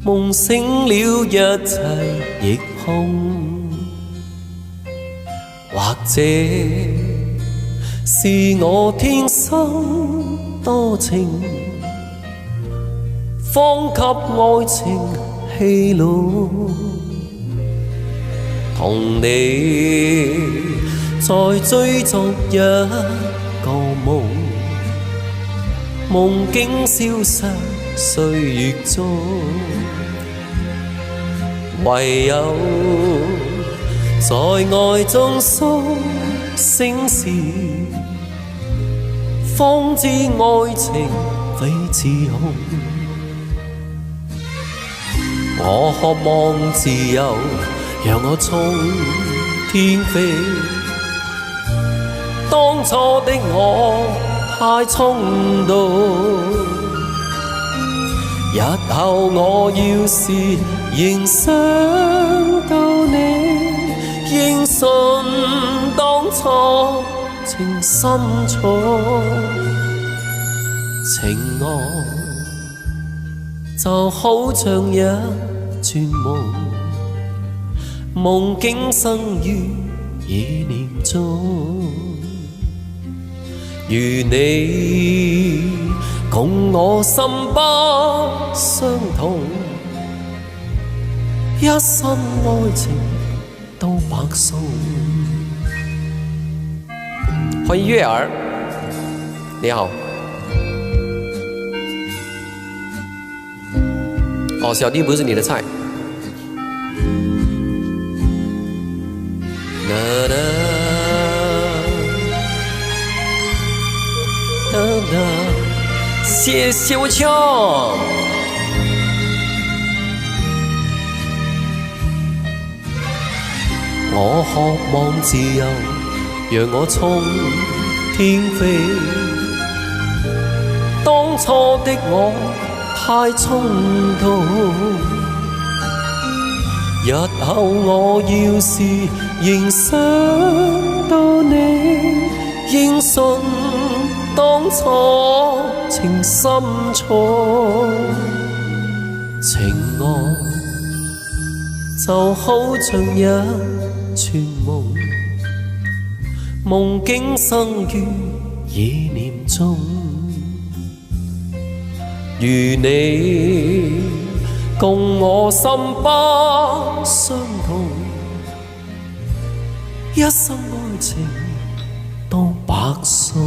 夢醒了一切亦空，或者是我天生多情，方給愛情戲弄，同你在追逐一個夢，夢境消失歲月中，唯有在愛中甦醒時，方知愛情非自控。我渴望自由，讓我衝天飛。當初的我太衝動，日後我要是仍想到你，應信當初情深重。情愛就好像一串夢，夢境生於意念中。如你共我心不相同，一生愛情都白送。歡迎月兒，你好。哦，小弟不是你的菜。謝謝我唱。我渴望自由，讓我衝天飛。當初的我太衝動，日後我要是仍想到你，應信當初情深重。情愛就好像一串夢，夢境生於意念中。如你共我心不相同，一生愛情都白送。